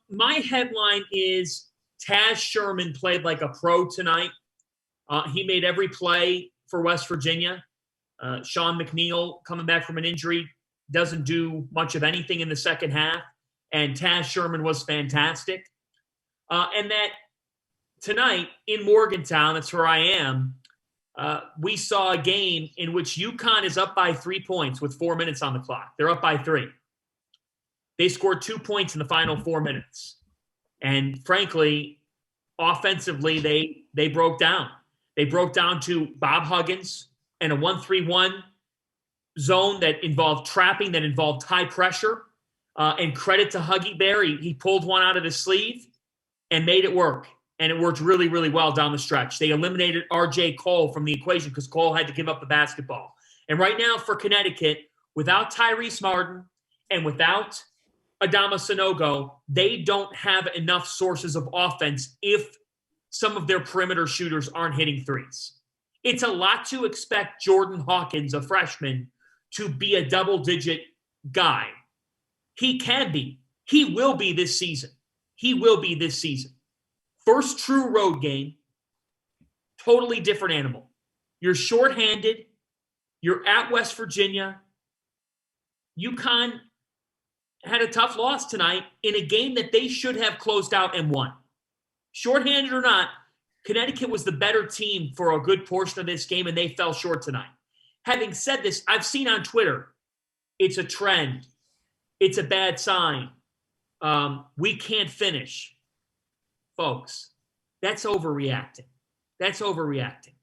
My headline is Taz Sherman played like a pro tonight. He made every play for West Virginia. Sean McNeil, coming back from an injury, doesn't do much of anything in the second half. And Taz Sherman was fantastic. And that tonight in Morgantown, that's where I am, we saw a game in which UConn is up by 3 points with 4 minutes on the clock. They're up by 3. They scored 2 points in the final 4 minutes. And frankly, offensively, they broke down. They broke down to Bob Huggins and a 1-3-1 zone that involved trapping, that involved high pressure. And credit to Huggy Bear, he pulled one out of his sleeve and made it work. And it worked really, really well down the stretch. They eliminated R.J. Cole from the equation because Cole had to give up the basketball. And right now for Connecticut, without Tyrese Martin and without Adama Sanogo, they don't have enough sources of offense if some of their perimeter shooters aren't hitting threes. It's a lot to expect Jordan Hawkins, a freshman, to be a double-digit guy. He can be. He will be this season. He will be this season. First true road game, totally different animal. You're shorthanded. You're at West Virginia. UConn had a tough loss tonight in a game that they should have closed out and won. Shorthanded or not, Connecticut was the better team for a good portion of this game, and they fell short tonight. Having said this, I've seen on Twitter, it's a trend. It's a bad sign. We can't finish. Folks, that's overreacting. That's overreacting.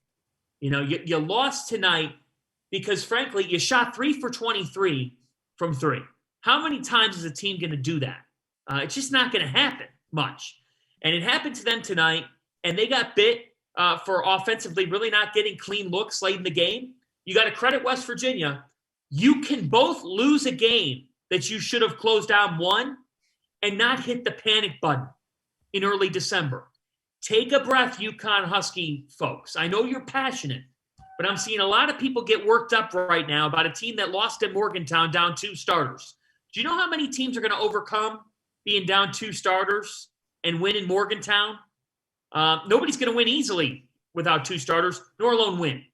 You know, you lost tonight because, frankly, you shot 3 for 23 from 3. How many times is a team going to do that? It's just not going to happen much. And it happened to them tonight, and they got bit for offensively really not getting clean looks late in the game. You got to credit West Virginia. You can both lose a game that you should have closed out and won and not hit the panic button in early December. Take a breath, UConn Husky folks. I know you're passionate, but I'm seeing a lot of people get worked up right now about a team that lost at Morgantown down 2 starters. Do you know how many teams are going to overcome being down 2 starters and win in Morgantown? Nobody's going to win easily without 2 starters, nor alone win.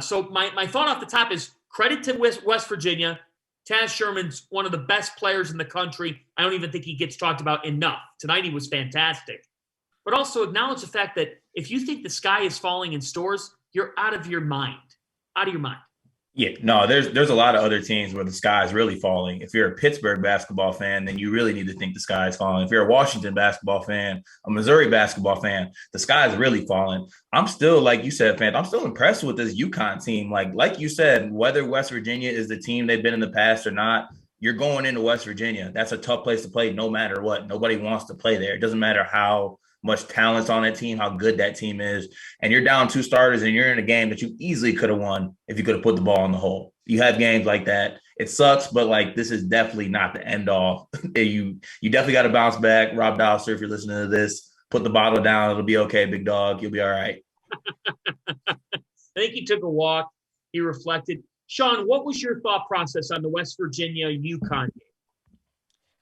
So my thought off the top is credit to West Virginia. Taz Sherman's one of the best players in the country. I don't even think he gets talked about enough. Tonight he was fantastic. But also acknowledge the fact that if you think the sky is falling in stores, you're out of your mind. Out of your mind. Yeah, no, there's a lot of other teams where the sky is really falling. If you're a Pittsburgh basketball fan, then you really need to think the sky is falling. If you're a Washington basketball fan, a Missouri basketball fan, the sky is really falling. I'm still, like you said, I'm still impressed with this UConn team. Like you said, whether West Virginia is the team they've been in the past or not, you're going into West Virginia. That's a tough place to play no matter what. Nobody wants to play there. It doesn't matter how much talent's on that team, how good that team is. And you're down 2 starters and you're in a game that you easily could have won if you could have put the ball in the hole. You have games like that. It sucks, but this is definitely not the end all. you definitely got to bounce back. Rob Dowser, if you're listening to this, put the bottle down. It'll be okay, big dog. You'll be all right. I think he took a walk. He reflected. Sean, what was your thought process on the West Virginia UConn game?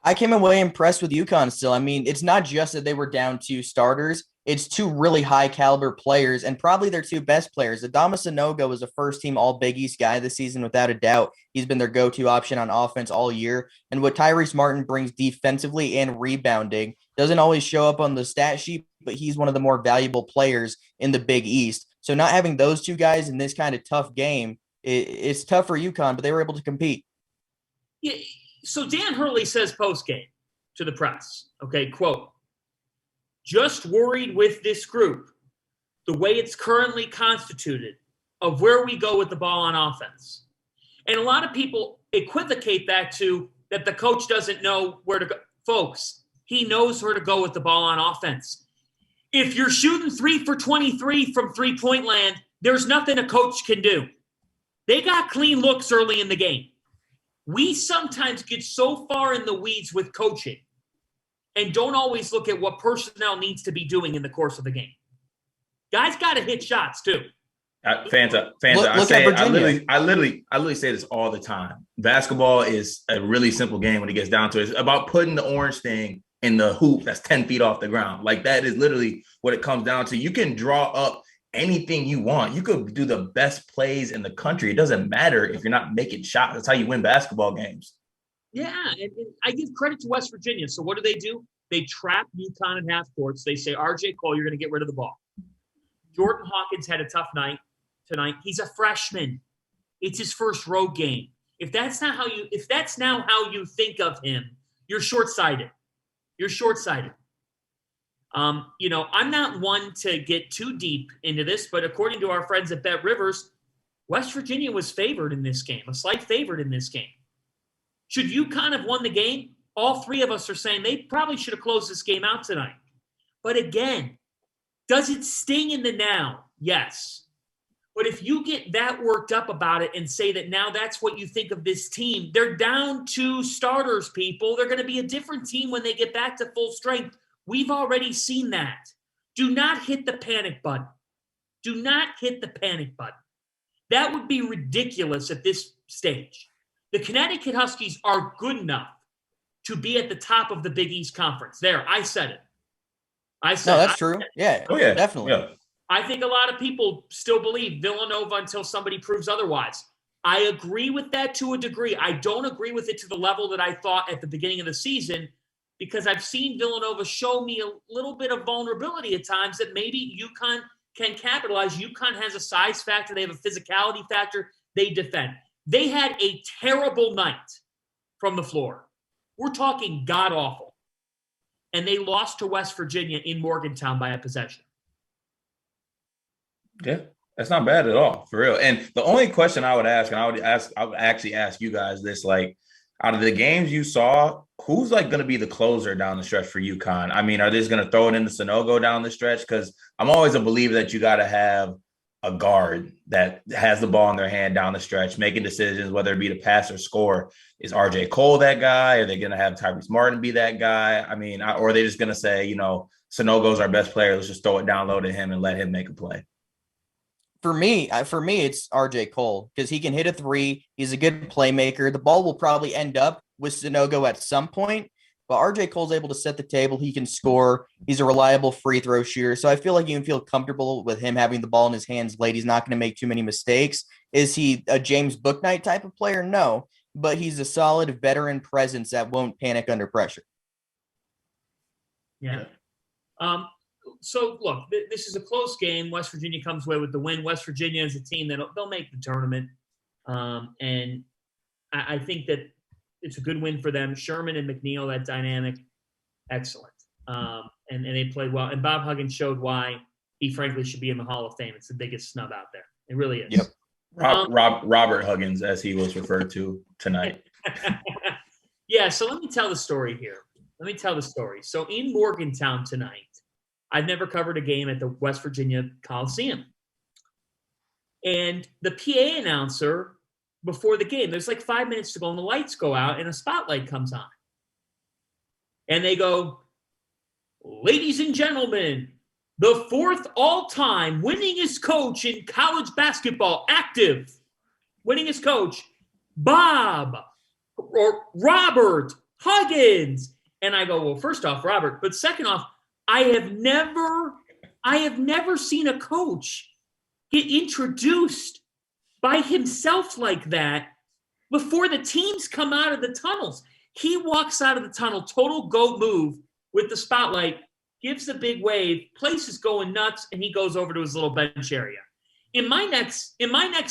I came away impressed with UConn still. I mean, it's not just that they were down 2 starters. It's 2 really high caliber players and probably their 2 best players. Adama Sanogo was a first team all Big East guy this season without a doubt. He's been their go-to option on offense all year. And what Tyrese Martin brings defensively and rebounding doesn't always show up on the stat sheet, but he's one of the more valuable players in the Big East. So not having those 2 guys in this kind of tough game, it's tough for UConn, but they were able to compete. Yeah. So Dan Hurley says post-game to the press, okay, quote, just worried with this group, the way it's currently constituted, of where we go with the ball on offense. And a lot of people equivocate that to that the coach doesn't know where to go. Folks, he knows where to go with the ball on offense. If you're shooting 3 for 23 from three-point land, there's nothing a coach can do. They got clean looks early in the game. We sometimes get so far in the weeds with coaching and don't always look at what personnel needs to be doing in the course of the game. Guys got to hit shots too. Fanta, I literally say this all the time. Basketball is a really simple game when it gets down to it. It's about putting the orange thing in the hoop that's 10 feet off the ground. Like, that is literally what it comes down to. You can draw up anything you want. You could do the best plays in the country. It doesn't matter if you're not making shots. That's how you win basketball games. Yeah, and I give credit to West Virginia. So what do? They trap UConn in half courts. They say, R.J. Cole, you're going to get rid of the ball. Jordan Hawkins had a tough night tonight. He's a freshman. It's his first road game. If that's now how you think of him, you're short-sighted. You're short-sighted. I'm not one to get too deep into this, but according to our friends at Bet Rivers, West Virginia was favored in this game, a slight favorite in this game. Should UConn have won the game? All three of us are saying they probably should have closed this game out tonight. But again, does it sting in the now? Yes. But if you get that worked up about it and say that now that's what you think of this team, they're down 2 starters, people. They're going to be a different team when they get back to full strength. We've already seen that. Do not hit the panic button. Do not hit the panic button. That would be ridiculous at this stage. The Connecticut Huskies are good enough to be at the top of the Big East Conference. There, I said it. No, that's true. Yeah. Oh, yeah. Definitely. Yeah. I think a lot of people still believe Villanova until somebody proves otherwise. I agree with that to a degree. I don't agree with it to the level that I thought at the beginning of the season, because I've seen Villanova show me a little bit of vulnerability at times that maybe UConn can capitalize. UConn has a size factor. They have a physicality factor. They defend. They had a terrible night from the floor. We're talking god-awful. And they lost to West Virginia in Morgantown by a possession. Yeah, that's not bad at all, for real. And the only question I would ask, and I would actually ask you guys this, like, out of the games you saw, who's like going to be the closer down the stretch for UConn? I mean, are they just going to throw it into Sonogo down the stretch? Because I'm always a believer that you got to have a guard that has the ball in their hand down the stretch, making decisions, whether it be to pass or score. Is RJ Cole that guy? Are they going to have Tyrese Martin be that guy? I mean, or are they just going to say, Sonogo's our best player, let's just throw it down low to him and let him make a play? For me, it's RJ Cole, because he can hit a three. He's a good playmaker. The ball will probably end up with Sonogo at some point, but RJ Cole's able to set the table. He can score. He's a reliable free throw shooter. So I feel like you can feel comfortable with him having the ball in his hands late. He's not going to make too many mistakes. Is he a James Bouknight type of player? No, but he's a solid veteran presence that won't panic under pressure. Yeah. So, look, this is a close game. West Virginia comes away with the win. West Virginia is a team that they'll make the tournament. And I think that it's a good win for them. Sherman and McNeil, that dynamic, excellent. And they played well. And Bob Huggins showed why he, frankly, should be in the Hall of Fame. It's the biggest snub out there. It really is. Yep. Robert Huggins, as he was referred to tonight. Yeah, so let me tell the story here. So in Morgantown tonight, I've never covered a game at the West Virginia Coliseum. And the PA announcer, before the game, there's like 5 minutes to go and the lights go out and a spotlight comes on. And they go, ladies and gentlemen, the 4th all-time winningest coach in college basketball, active, winningest coach, Bob or Robert Huggins. And I go, well, first off, Robert, but second off, I have never seen a coach get introduced by himself like that before the teams come out of the tunnels. He walks out of the tunnel, total goat move with the spotlight, gives the big wave, place is going nuts, and he goes over to his little bench area. In my next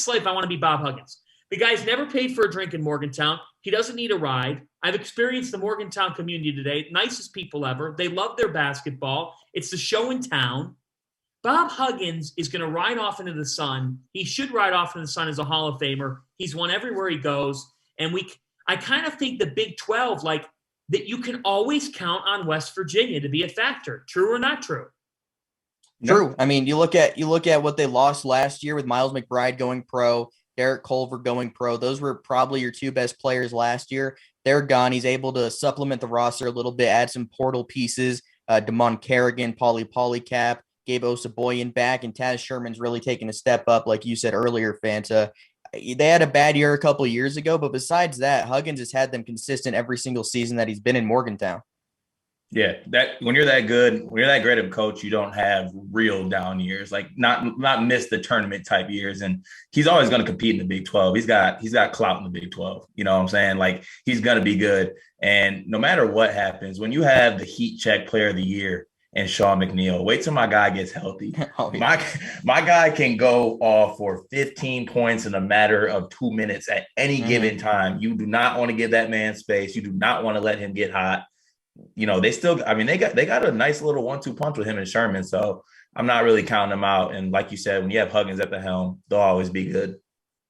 life, I want to be Bob Huggins. The guy's never paid for a drink in Morgantown. He doesn't need a ride. I've experienced the Morgantown community today. Nicest people ever. They love their basketball. It's the show in town. Bob Huggins is going to ride off into the sun. He should ride off into the sun as a Hall of Famer. He's won everywhere he goes. And I kind of think the Big 12, like, that you can always count on West Virginia to be a factor. True or not true? True. I mean, you look at what they lost last year with Miles McBride going pro, Derek Culver going pro. Those were probably your 2 best players last year. They're gone. He's able to supplement the roster a little bit, add some portal pieces. Damon Kerrigan, Pauly Polycap, Gabe Osaboyan back, and Taz Sherman's really taken a step up, like you said earlier, Fanta. They had a bad year a couple of years ago, but besides that, Huggins has had them consistent every single season that he's been in Morgantown. Yeah, that when you're that good, when you're that great of a coach, you don't have real down years, like not miss the tournament type years. And he's always going to compete in the Big 12. He's got clout in the Big 12. You know what I'm saying? Like he's going to be good. And no matter what happens, when you have the heat check player of the year and Sean McNeil, wait till my guy gets healthy. Oh, yeah. My guy can go off for 15 points in a matter of 2 minutes at any given time. You do not want to give that man space. You do not want to let him get hot. They still, I mean, they got a nice little 1-2 punch with him and Sherman. So I'm not really counting them out. And like you said, when you have Huggins at the helm, they'll always be good.